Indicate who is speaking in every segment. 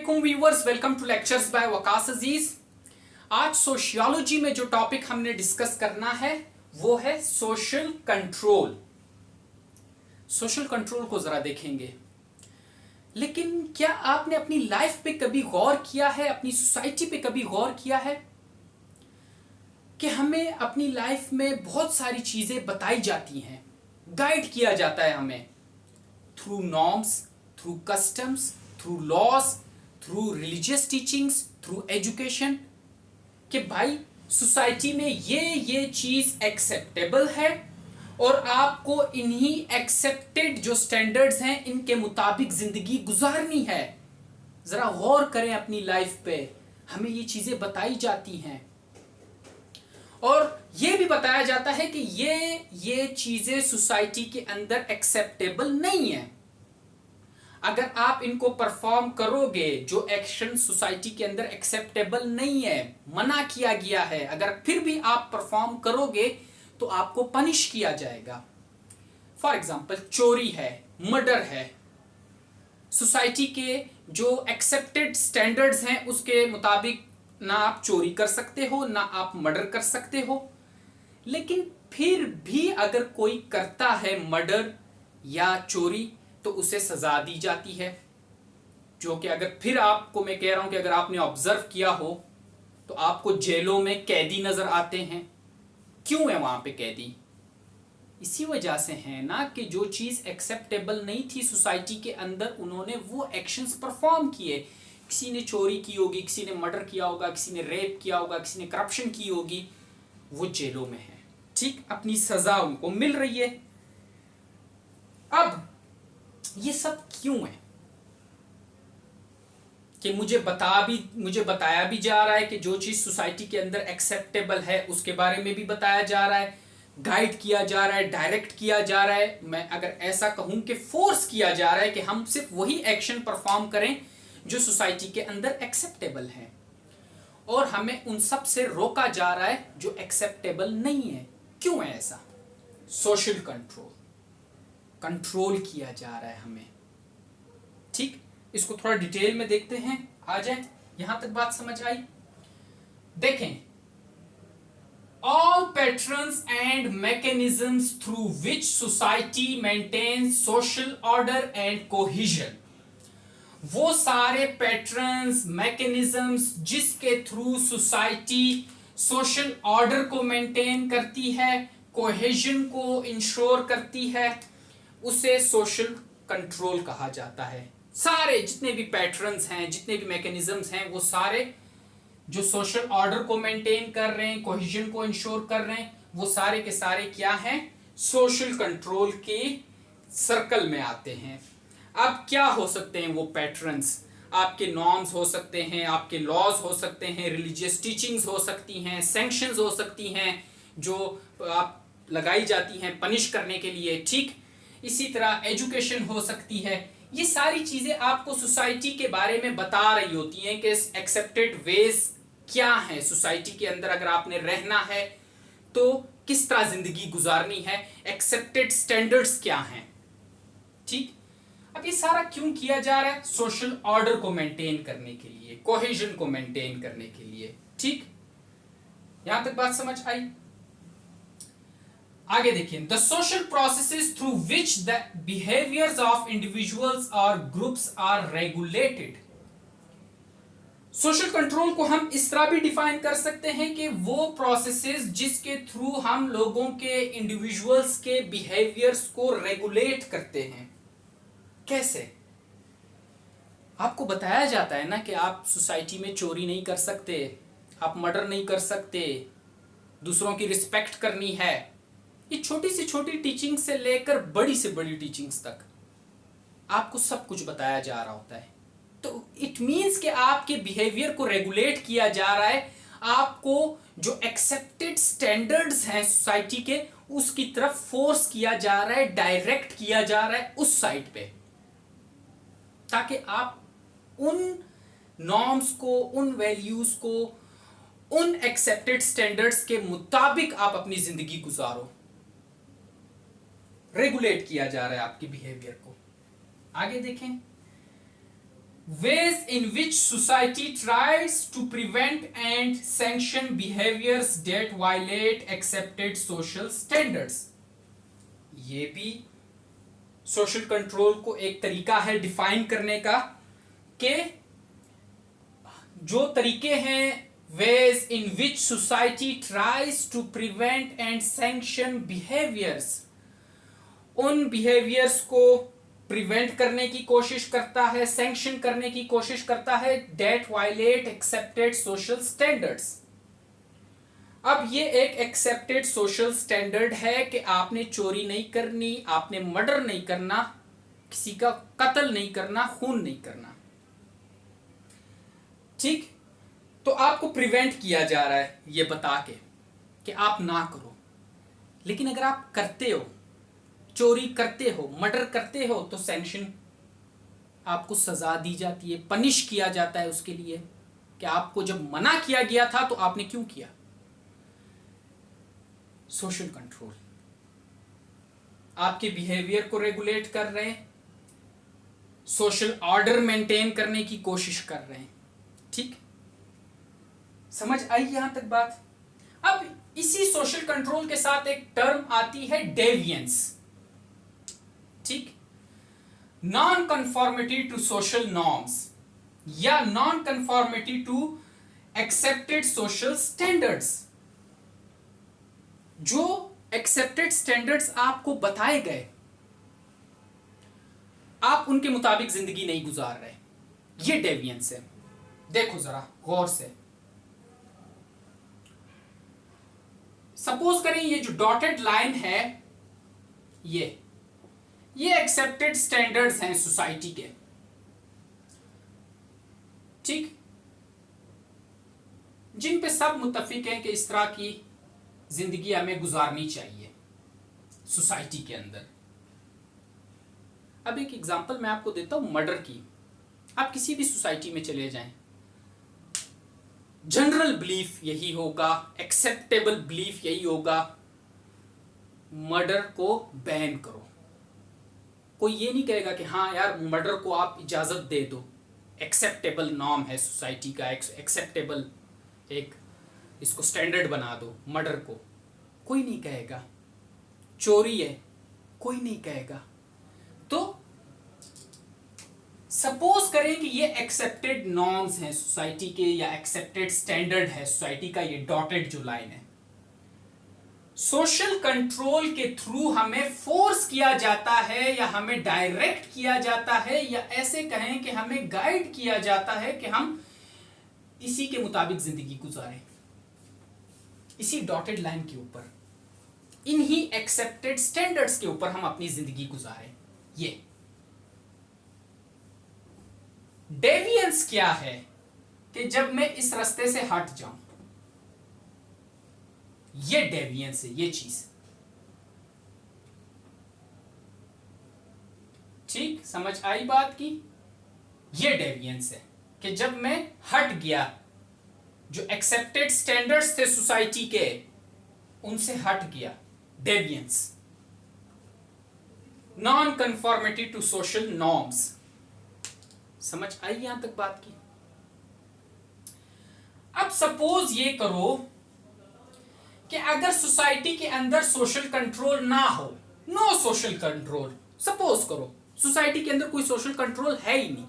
Speaker 1: वालेकुम viewers, welcome to lectures by Waqas Aziz. आज sociology में जो टॉपिक हमने डिस्कस करना है वो है सोशल कंट्रोल। सोशल कंट्रोल को जरा देखेंगे, लेकिन क्या आपने अपनी लाइफ पे कभी गौर किया है, अपनी सोसाइटी पे कभी गौर किया है कि हमें अपनी लाइफ में बहुत सारी चीजें बताई जाती हैं, गाइड किया जाता है हमें through norms, through customs, through laws, through religious teachings, through education, कि भाई सोसाइटी में ये चीज एक्सेप्टेबल है और आपको इन्हीं एक्सेप्टेड जो स्टैंडर्ड्स हैं इनके मुताबिक जिंदगी गुजारनी है। जरा गौर करें अपनी लाइफ पे, हमें ये चीजें बताई जाती हैं और ये भी बताया जाता है कि ये चीजें सोसाइटी के अंदर एक्सेप्टेबल नहीं है। अगर आप इनको परफॉर्म करोगे, जो एक्शन सोसाइटी के अंदर एक्सेप्टेबल नहीं है, मना किया गया है, अगर फिर भी आप परफॉर्म करोगे तो आपको पनिश किया जाएगा। फॉर एग्जाम्पल चोरी है, मर्डर है, सोसाइटी के जो एक्सेप्टेड स्टैंडर्ड्स हैं उसके मुताबिक ना आप चोरी कर सकते हो, ना आप मर्डर कर सकते हो। लेकिन फिर भी अगर कोई करता है मर्डर या चोरी तो उसे सजा दी जाती है, जो कि अगर फिर आपको मैं कह रहा हूं कि अगर आपने ऑब्जर्व किया हो तो आपको जेलों में कैदी नजर आते हैं। क्यों है वहां पे कैदी? इसी वजह से है ना कि जो चीज एक्सेप्टेबल नहीं थी सोसाइटी के अंदर, उन्होंने वो एक्शंस परफॉर्म किए। किसी ने चोरी की होगी, किसी ने मर्डर किया होगा, किसी ने रेप किया होगा, किसी ने करप्शन की होगी, वो जेलों में है। ठीक, अपनी सजा उनको मिल रही है। अब ये सब क्यों है कि मुझे बताया भी जा रहा है कि जो चीज सोसाइटी के अंदर एक्सेप्टेबल है उसके बारे में भी बताया जा रहा है, गाइड किया जा रहा है, डायरेक्ट किया जा रहा है। मैं अगर ऐसा कहूं कि फोर्स किया जा रहा है कि हम सिर्फ वही एक्शन परफॉर्म करें जो सोसाइटी के अंदर एक्सेप्टेबल है, और हमें उन सब से रोका जा रहा है जो एक्सेप्टेबल नहीं है। क्यों है ऐसा? सोशल कंट्रोल किया जा रहा है हमें। ठीक, इसको थोड़ा डिटेल में देखते हैं। आ जाए, यहां तक बात समझ आई? देखें, all patterns and mechanisms through which society maintains social order and cohesion, वो सारे पैटर्न्स, मैकेनिज्म्स जिसके थ्रू सोसाइटी सोशल ऑर्डर को मेंटेन करती है, कोहेजन को इंश्योर करती है, उसे सोशल कंट्रोल कहा जाता है। सारे जितने भी पैटर्न्स हैं, जितने भी मैकेनिज्म्स हैं, वो सारे जो सोशल ऑर्डर को मेंटेन कर रहे हैं, कोहेजन को इंश्योर कर रहे हैं, वो सारे के सारे क्या हैं? सोशल कंट्रोल के सर्कल में आते हैं। अब क्या हो सकते हैं वो पैटर्न्स? आपके नॉर्म्स हो सकते हैं, आपके लॉज हो सकते हैं, रिलीजियस टीचिंग्स हो सकती हैं, सैंक्शंस हो सकती हैं जो आप लगाई जाती हैं पनिश करने के लिए। ठीक, इसी तरह एजुकेशन हो सकती है। ये सारी चीजें आपको सोसाइटी के बारे में बता रही होती हैं कि एक्सेप्टेड वेज क्या है सोसाइटी के अंदर। अगर आपने रहना है तो किस तरह जिंदगी गुजारनी है, एक्सेप्टेड स्टैंडर्ड्स क्या हैं। ठीक, अब ये सारा क्यों किया जा रहा है? सोशल ऑर्डर को मेंटेन करने के लिए, कोहेजन को मेंटेन करने के लिए। ठीक, यहां तक बात समझ आई? आगे देखिए, the social processes through which the behaviours of individuals और groups are regulated. Social control को हम इस तरह भी डिफाइन कर सकते हैं कि वो प्रोसेसेस जिसके थ्रू हम लोगों के, इंडिविजुअल्स के बिहेवियर्स को रेगुलेट करते हैं। कैसे? आपको बताया जाता है ना कि आप सोसाइटी में चोरी नहीं कर सकते, आप मर्डर नहीं कर सकते, दूसरों की रिस्पेक्ट करनी है। ये छोटी से छोटी टीचिंग से लेकर बड़ी से बड़ी टीचिंग्स तक आपको सब कुछ बताया जा रहा होता है। तो इट मीन्स कि आपके बिहेवियर को रेगुलेट किया जा रहा है, आपको जो एक्सेप्टेड स्टैंडर्ड्स हैं सोसाइटी के उसकी तरफ फोर्स किया जा रहा है, डायरेक्ट किया जा रहा है उस साइड पे, ताकि आप उन नॉर्म्स को, उन वैल्यूज को, उन एक्सेप्टेड स्टैंडर्ड्स के मुताबिक आप अपनी जिंदगी गुजारो। रेगुलेट किया जा रहा है आपके बिहेवियर को। आगे देखें, ways in which society tries to prevent and sanction behaviors that violate accepted social standards. ये भी सोशल कंट्रोल को एक तरीका है डिफाइन करने का कि जो तरीके हैं ways in which society tries to prevent and sanction behaviors, उन behaviors को प्रिवेंट करने की कोशिश करता है, सैंक्शन करने की कोशिश करता है that violate accepted social standards. अब ये एक एक्सेप्टेड सोशल स्टैंडर्ड है कि आपने चोरी नहीं करनी, आपने मर्डर नहीं करना, किसी का कत्ल नहीं करना, खून नहीं करना. ठीक, तो आपको प्रिवेंट किया जा रहा है ये बता के कि आप ना करो. लेकिन अगर आप करते हो, चोरी करते हो, मर्डर करते हो, तो सैंक्शन, आपको सजा दी जाती है, पनिश किया जाता है उसके लिए कि आपको जब मना किया गया था तो आपने क्यों किया. सोशल कंट्रोल आपके बिहेवियर को रेगुलेट कर रहे हैं, सोशल ऑर्डर मेंटेन करने की कोशिश कर रहे हैं. ठीक, समझ आई यहां तक बात. अब इसी सोशल कंट्रोल के साथ एक टर्म आती है डेविएंस. ठीक, non conformity to social norms या non conformity to accepted social standards. जो एक्सेप्टेड स्टैंडर्ड्स आपको बताए गए, आप उनके मुताबिक जिंदगी नहीं गुजार रहे, ये डेविएंस है. देखो जरा गौर से, सपोज करें ये जो डॉटेड लाइन है, ये एक्सेप्टेड स्टैंडर्ड्स हैं सोसाइटी के. ठीक, जिन पे सब मुत्तफिक हैं कि इस तरह की जिंदगी हमें गुजारनी चाहिए सोसाइटी के अंदर. अब एक एग्जांपल मैं आपको देता हूं मर्डर की. आप किसी भी सोसाइटी में चले जाएं, जनरल बिलीफ यही होगा, एक्सेप्टेबल बिलीफ यही होगा, मर्डर को बैन करो. कोई ये नहीं कहेगा कि हाँ यार मर्डर को आप इजाजत दे दो, एक्सेप्टेबल नॉर्म है सोसाइटी का, एक्सेप्टेबल एक इसको स्टैंडर्ड बना दो मर्डर को. कोई नहीं कहेगा. चोरी है, कोई नहीं कहेगा. तो सपोज करें कि ये एक्सेप्टेड नॉर्म्स हैं सोसाइटी के या एक्सेप्टेड स्टैंडर्ड है सोसाइटी का, ये डॉटेड जो लाइन है. सोशल कंट्रोल के थ्रू हमें फोर्स किया जाता है या हमें डायरेक्ट किया जाता है या ऐसे कहें कि हमें गाइड किया जाता है कि हम इसी के मुताबिक जिंदगी गुजारें, इसी डॉटेड लाइन के ऊपर, इन्हीं एक्सेप्टेड स्टैंडर्ड्स के ऊपर हम अपनी जिंदगी गुजारें. ये डेविएंस क्या है कि जब मैं इस रास्ते से हट जाऊं, ये डेविएंस है, ये चीज. ठीक, समझ आई बात की. ये डेविएंस है कि जब मैं हट गया, जो एक्सेप्टेड स्टैंडर्ड्स थे सोसाइटी के, उनसे हट गया. Deviance, non conformity to social norms. समझ आई यहां तक बात की. अब सपोज ये करो कि अगर सोसाइटी के अंदर सोशल कंट्रोल ना हो, नो सोशल कंट्रोल, सपोज करो सोसाइटी के अंदर कोई सोशल कंट्रोल है ही नहीं,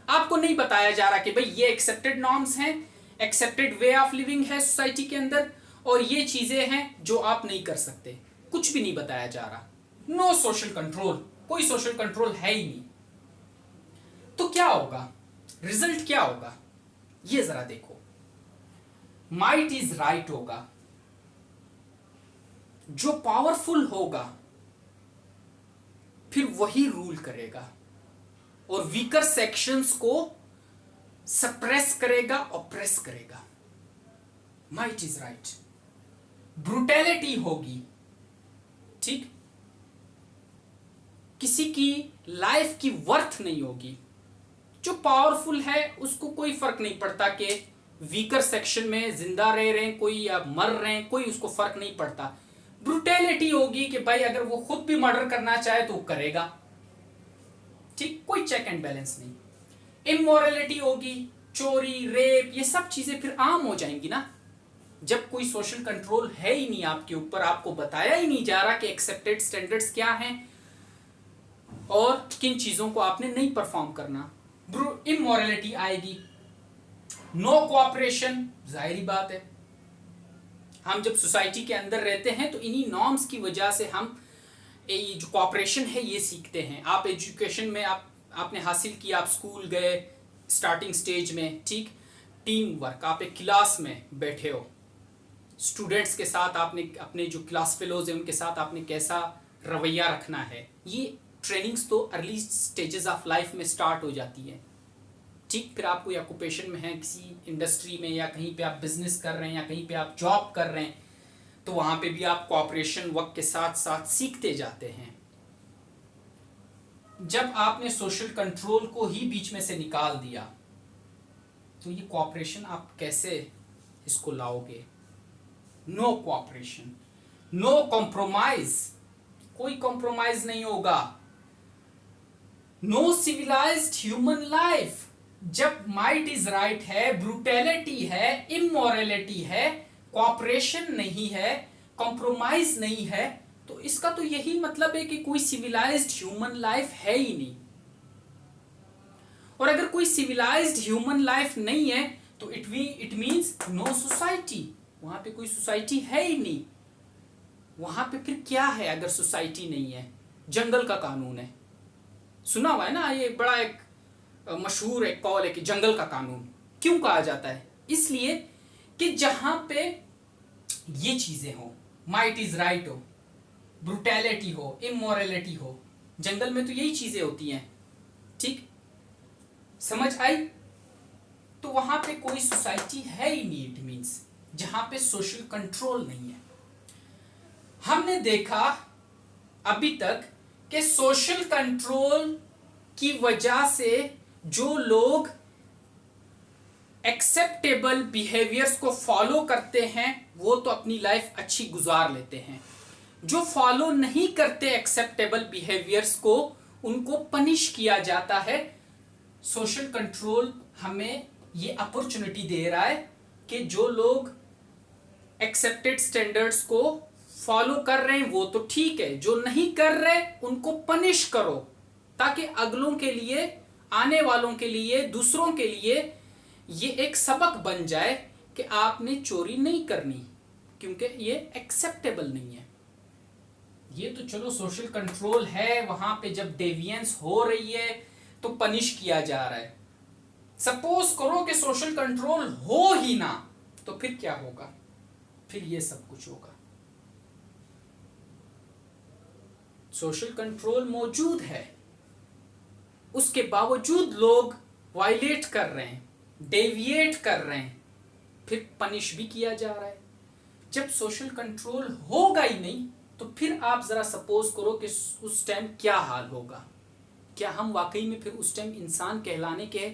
Speaker 1: आपको नहीं बताया जा रहा कि भाई ये एक्सेप्टेड नॉर्म्स हैं, एक्सेप्टेड वे ऑफ लिविंग है सोसाइटी के अंदर, और ये चीजें हैं जो आप नहीं कर सकते, कुछ भी नहीं बताया जा रहा. नो सोशल कंट्रोल, कोई सोशल कंट्रोल है ही नहीं. तो क्या होगा, रिजल्ट क्या होगा, ये जरा देखो. माइट इज राइट होगा. जो पावरफुल होगा फिर वही रूल करेगा और वीकर सेक्शंस को सप्रेस करेगा, ऑप्रेस करेगा. Might is right. ब्रूटैलिटी होगी. ठीक, किसी की लाइफ की वर्थ नहीं होगी. जो पावरफुल है उसको कोई फर्क नहीं पड़ता कि वीकर सेक्शन में जिंदा रह रहे हैं कोई या मर रहे हैं, कोई उसको फर्क नहीं पड़ता. ब्रूटैलिटी होगी कि भाई अगर वो खुद भी मर्डर करना चाहे तो वो करेगा. ठीक, कोई चेक एंड बैलेंस नहीं. इमोरलिटी होगी, चोरी, रेप, ये सब चीजें फिर आम हो जाएंगी ना। जब कोई सोशल कंट्रोल है ही नहीं आपके ऊपर, आपको बताया ही नहीं जा रहा कि एक्सेप्टेड स्टैंडर्ड्स क्या हैं और किन चीजों को आपने नहीं परफॉर्म करना, इमोरलिटी आएगी। नो कोऑपरेशन, जाहिर बात है, हम जब सोसाइटी के अंदर रहते हैं तो इन्हीं नॉर्म्स की वजह से हम ये जो कोऑपरेशन है ये सीखते हैं। आप एजुकेशन में आपने हासिल किया, आप स्कूल गए स्टार्टिंग स्टेज में, ठीक, टीम वर्क, आप एक क्लास में बैठे हो, स्टूडेंट्स के साथ आपने अपने जो क्लास फेलोज हैं उनके साथ आपने कैसा रवैया रखना है, ये ट्रेनिंग्स तो अर्ली स्टेजेस ऑफ लाइफ में स्टार्ट हो जाती है, ठीक। फिर आप कोई ऑक्यूपेशन में हैं, किसी इंडस्ट्री में, या कहीं पे आप बिजनेस कर रहे हैं, या कहीं पे आप जॉब कर रहे हैं, तो वहां पे भी आप कोऑपरेशन वक्त के साथ साथ सीखते जाते हैं। जब आपने सोशल कंट्रोल को ही बीच में से निकाल दिया तो ये कोऑपरेशन आप कैसे इसको लाओगे? नो कोऑपरेशन, नो कॉम्प्रोमाइज, कोई कॉम्प्रोमाइज नहीं होगा। नो सिविलाइज्ड ह्यूमन लाइफ, जब माइट इज राइट है, ब्रूटैलिटी है, इमोरलिटी है, कोऑपरेशन नहीं है, कॉम्प्रोमाइज नहीं है, तो इसका तो यही मतलब है कि कोई सिविलाइज्ड ह्यूमन लाइफ है ही नहीं। और अगर कोई सिविलाइज्ड ह्यूमन लाइफ नहीं है तो इट मींस नो सोसाइटी, वहां पे कोई सोसाइटी है ही नहीं। वहां पे फिर क्या है अगर सोसाइटी नहीं है? जंगल का कानून है, सुना हुआ है ना, ये बड़ा एक मशहूर एक कॉल है कि जंगल का कानून। क्यों कहा जाता है? इसलिए कि जहां पे ये चीजें हो, माइट इज राइट हो, ब्रूटैलिटी हो, इमोरलिटी हो, जंगल में तो यही चीजें होती हैं, ठीक, समझ आई? तो वहां पे कोई सोसाइटी है ही नहीं, इट मींस जहां पे सोशल कंट्रोल नहीं है। हमने देखा अभी तक कि सोशल कंट्रोल की वजह से जो लोग एक्सेप्टेबल बिहेवियर्स को फॉलो करते हैं वो तो अपनी लाइफ अच्छी गुजार लेते हैं, जो फॉलो नहीं करते एक्सेप्टेबल बिहेवियर्स को उनको पनिश किया जाता है। सोशल कंट्रोल हमें ये अपॉर्चुनिटी दे रहा है कि जो लोग एक्सेप्टेड स्टैंडर्ड्स को फॉलो कर रहे हैं वो तो ठीक है, जो नहीं कर रहे उनको पनिश करो, ताकि अगलों के लिए, आने वालों के लिए, दूसरों के लिए ये एक सबक बन जाए कि आपने चोरी नहीं करनी, क्योंकि ये एक्सेप्टेबल नहीं है। ये तो चलो सोशल कंट्रोल है, वहां पे जब डेविएंस हो रही है तो पनिश किया जा रहा है। सपोज करो कि सोशल कंट्रोल हो ही ना, तो फिर क्या होगा? फिर ये सब कुछ होगा। सोशल कंट्रोल मौजूद है, उसके बावजूद लोग वायलेट कर रहे हैं, डेविएट कर रहे हैं, फिर पनिश भी किया जा रहा है। जब सोशल कंट्रोल होगा ही नहीं तो फिर आप जरा सपोज करो कि उस टाइम क्या हाल होगा। क्या हम वाकई में फिर उस टाइम इंसान कहलाने के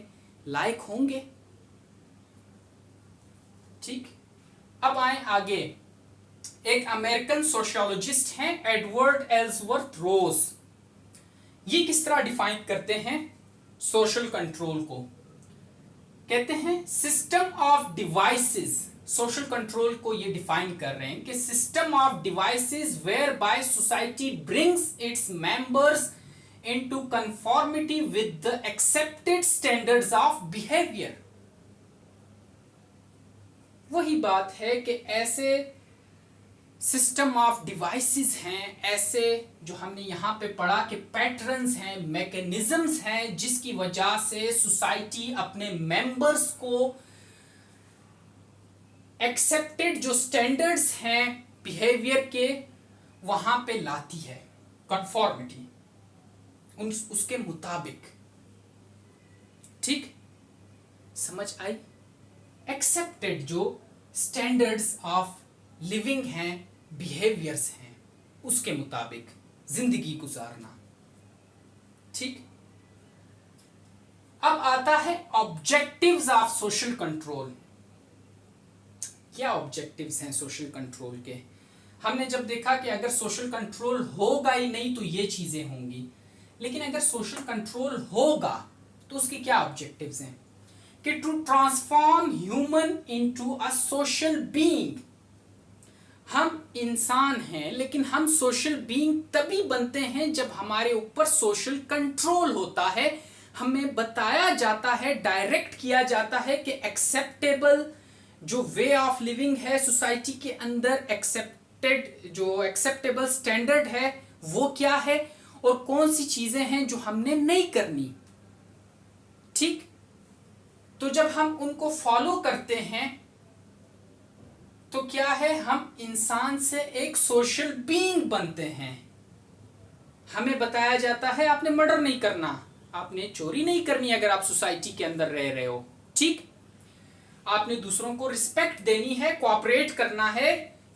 Speaker 1: लायक होंगे? ठीक, अब आए आगे। एक अमेरिकन सोशियोलॉजिस्ट हैं एडवर्ड एल्सवर्थ रोज। ये किस तरह डिफाइन करते हैं सोशल कंट्रोल को? कहते हैं system of devices, social control को ये डिफाइन कर रहे हैं कि system of devices whereby society brings its members into conformity with the accepted standards of behaviour. वही बात है कि ऐसे सिस्टम ऑफ डिवाइसेस हैं, ऐसे जो हमने यहां पे पढ़ा कि पैटर्न्स हैं, मैकेनिज्म्स हैं, जिसकी वजह से सोसाइटी अपने मेंबर्स को एक्सेप्टेड जो स्टैंडर्ड्स हैं बिहेवियर के वहां पे लाती है, कंफॉर्मिटी उसके मुताबिक। ठीक, समझ आई? एक्सेप्टेड जो स्टैंडर्ड्स ऑफ लिविंग हैं, बिहेवियर्स हैं, उसके मुताबिक जिंदगी गुजारना। ठीक, अब आता है ऑब्जेक्टिव्स ऑफ सोशल कंट्रोल। क्या ऑब्जेक्टिव्स हैं सोशल कंट्रोल के? हमने जब देखा कि अगर सोशल कंट्रोल होगा ही नहीं तो ये चीजें होंगी, लेकिन अगर सोशल कंट्रोल होगा तो उसके क्या ऑब्जेक्टिव्स हैं कि to transform human into a social being. हम इंसान हैं लेकिन हम सोशल बीइंग तभी बनते हैं जब हमारे ऊपर सोशल कंट्रोल होता है, हमें बताया जाता है, डायरेक्ट किया जाता है कि एक्सेप्टेबल जो वे ऑफ लिविंग है सोसाइटी के अंदर, जो एक्सेप्टेबल स्टैंडर्ड है वो क्या है और कौन सी चीजें हैं जो हमने नहीं करनी। ठीक, तो जब हम उनको फॉलो करते हैं तो क्या है, हम इंसान से एक सोशल बीइंग बनते हैं। हमें बताया जाता है आपने मर्डर नहीं करना, आपने चोरी नहीं करनी अगर आप सोसाइटी के अंदर रह रहे हो। ठीक, आपने दूसरों को रिस्पेक्ट देनी है, कोऑपरेट करना है,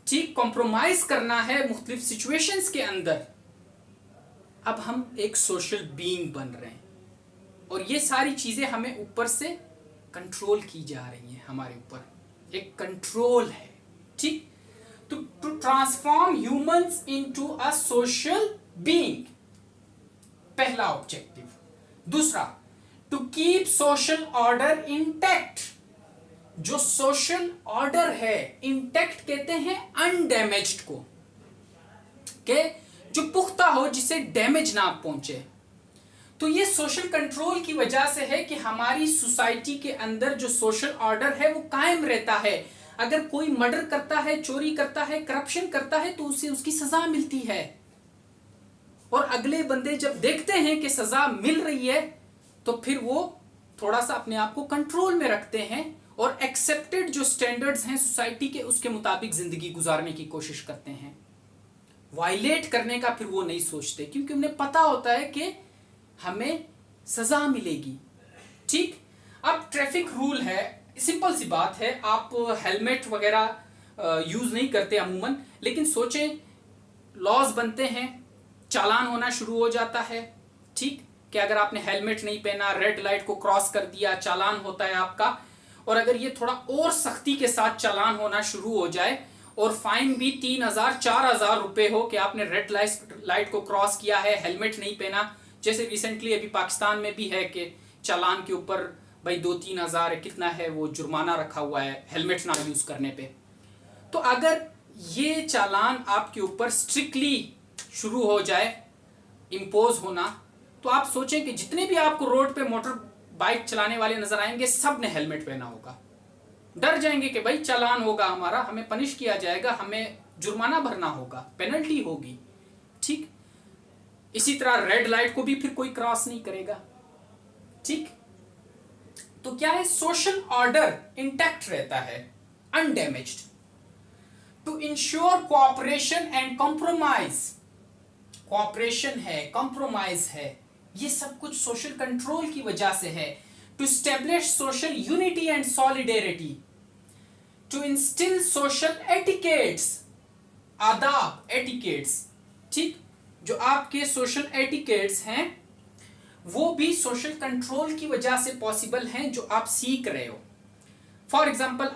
Speaker 1: ठीक, कॉम्प्रोमाइज करना है मुख्तलिफ सिचुएशंस के अंदर। अब हम एक सोशल बीइंग बन रहे हैं और ये सारी चीजें हमें ऊपर से कंट्रोल की जा रही हैं, हमारे ऊपर एक कंट्रोल है। ठीक, to transform humans into a social being, पहला ऑब्जेक्टिव। दूसरा, to keep social order intact. जो सोशल ऑर्डर है इंटैक्ट कहते हैं अनडैमेज्ड को, के जो पुख्ता हो, जिसे डैमेज ना पहुंचे। तो ये सोशल कंट्रोल की वजह से है कि हमारी सोसाइटी के अंदर जो सोशल ऑर्डर है वो कायम रहता है। अगर कोई मर्डर करता है, चोरी करता है, करप्शन करता है तो उसे उसकी सजा मिलती है और अगले बंदे जब देखते हैं कि सजा मिल रही है तो फिर वो थोड़ा सा अपने आप को कंट्रोल में रखते हैं और एक्सेप्टेड जो स्टैंडर्ड्स हैं सोसाइटी के उसके मुताबिक जिंदगी गुजारने की कोशिश करते हैं। वायलेट करने का फिर वो नहीं सोचते क्योंकि उन्हें पता होता है कि हमें सजा मिलेगी। ठीक, अब ट्रैफिक रूल है, सिंपल सी बात है, आप हेलमेट वगैरह यूज नहीं करते अमूमन, लेकिन सोचें लॉज बनते हैं, चालान होना शुरू हो जाता है। ठीक, कि अगर आपने हेलमेट नहीं पहना, रेड लाइट को क्रॉस कर दिया, चालान होता है आपका। और अगर ये थोड़ा और सख्ती के साथ चालान होना शुरू हो जाए और फाइन भी 3,000-4,000 रुपए हो कि आपने रेड लाइट को क्रॉस किया है, हेलमेट नहीं पहना। जैसे रिसेंटली अभी पाकिस्तान में भी है कि चालान के ऊपर भाई 2-3 हज़ार कितना है वो जुर्माना रखा हुआ है हेलमेट ना यूज करने पे। तो अगर ये चालान आपके ऊपर स्ट्रिक्टली शुरू हो जाए इम्पोज होना, तो आप सोचें कि जितने भी आपको रोड पे मोटर बाइक चलाने वाले नजर आएंगे सब ने हेलमेट पहना होगा। डर जाएंगे कि भाई चालान होगा हमारा, हमें पनिश किया जाएगा, हमें जुर्माना भरना होगा, पेनल्टी होगी। ठीक, इसी तरह रेड लाइट को भी फिर कोई क्रॉस नहीं करेगा। ठीक, तो क्या है, सोशल ऑर्डर इंटैक्ट रहता है, undamaged. To ensure cooperation and compromise, cooperation है, कॉम्प्रोमाइज है, ये सब कुछ सोशल कंट्रोल की वजह से है। To establish social unity and solidarity, to instil social etiquettes, आदाब, एटिकेट्स। ठीक, जो आपके सोशल एटिकेट्स हैं वो भी सोशल कंट्रोल की वजह से पॉसिबल हैं, जो आप सीख रहे हो। फॉर एग्जाम्पल,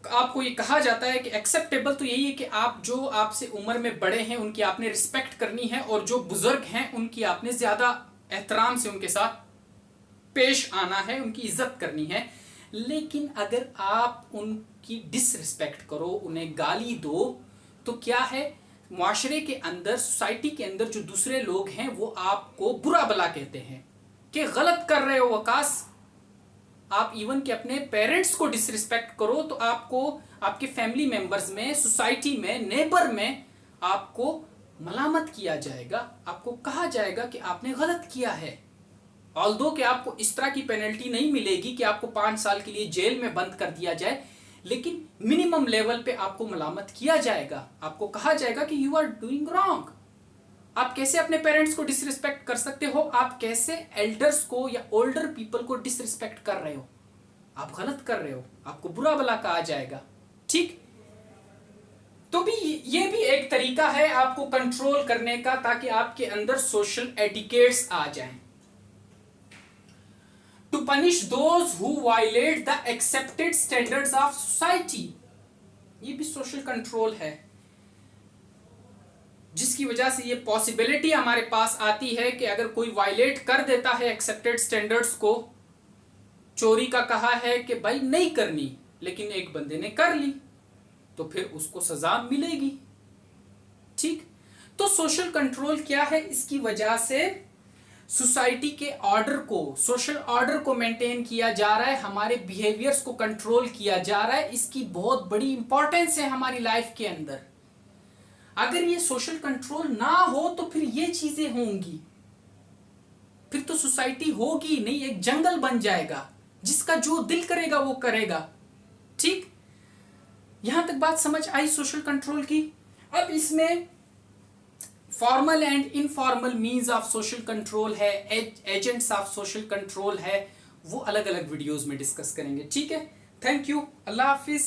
Speaker 1: आपको ये कहा जाता है कि एक्सेप्टेबल तो यही है कि आप जो आपसे उम्र में बड़े हैं उनकी आपने रिस्पेक्ट करनी है और जो बुजुर्ग हैं उनकी आपने ज्यादा एहतराम से उनके साथ पेश आना है, उनकी इज्जत करनी है। लेकिन अगर आप उनकी डिसरिस्पेक्ट करो, उन्हें गाली दो, तो क्या है, मुआशरे के अंदर, सोसाइटी के अंदर जो दूसरे लोग हैं वो आपको बुरा भला कहते हैं कि गलत कर रहे हो वकास। आप इवन कि अपने पेरेंट्स को डिसरिस्पेक्ट करो तो आपको आपके फैमिली मेंबर्स में, सोसाइटी में, नेबर में आपको मलामत किया जाएगा, आपको कहा जाएगा कि आपने गलत किया है। ऑल्दो कि आपको इस तरह की पेनल्टी नहीं मिलेगी कि आपको 5 साल के लिए जेल में बंद कर दिया जाए, लेकिन मिनिमम लेवल पे आपको मलामत किया जाएगा, आपको कहा जाएगा कि यू आर डूइंग रॉन्ग। आप कैसे अपने पेरेंट्स को डिसरिस्पेक्ट कर सकते हो, आप कैसे एल्डर्स को या ओल्डर पीपल को डिसरिस्पेक्ट कर रहे हो, आप गलत कर रहे हो, आपको बुरा भला कहा जाएगा। ठीक, तो भी ये भी एक तरीका है आपको कंट्रोल करने का, ताकि आपके अंदर सोशल एटिकेट्स आ जाएं। To punish those who violate the accepted standards of society, ये भी सोशल कंट्रोल है। जिसकी वजह से ये पॉसिबिलिटी हमारे पास आती है कि अगर कोई वायलेट कर देता है एक्सेप्टेड स्टैंडर्ड्स को, चोरी का कहा है कि भाई नहीं करनी, लेकिन एक बंदे ने कर ली तो फिर उसको सजा मिलेगी। ठीक, तो सोशल कंट्रोल क्या है? इसकी वजह से सोसाइटी के ऑर्डर को, सोशल ऑर्डर को मेंटेन किया जा रहा है, हमारे बिहेवियर्स को कंट्रोल किया जा रहा है। इसकी बहुत बड़ी इंपॉर्टेंस है हमारी लाइफ के अंदर। अगर ये सोशल कंट्रोल ना हो तो फिर ये चीजें होंगी, फिर तो सोसाइटी होगी नहीं, एक जंगल बन जाएगा, जिसका जो दिल करेगा वो करेगा। ठीक, यहां तक बात समझ आई सोशल कंट्रोल की। अब इसमें formal and informal means of social control है, एजेंट्स ऑफ सोशल कंट्रोल है, वो अलग अलग वीडियोस में डिस्कस करेंगे। ठीक है, थैंक यू, अल्लाह हाफिज।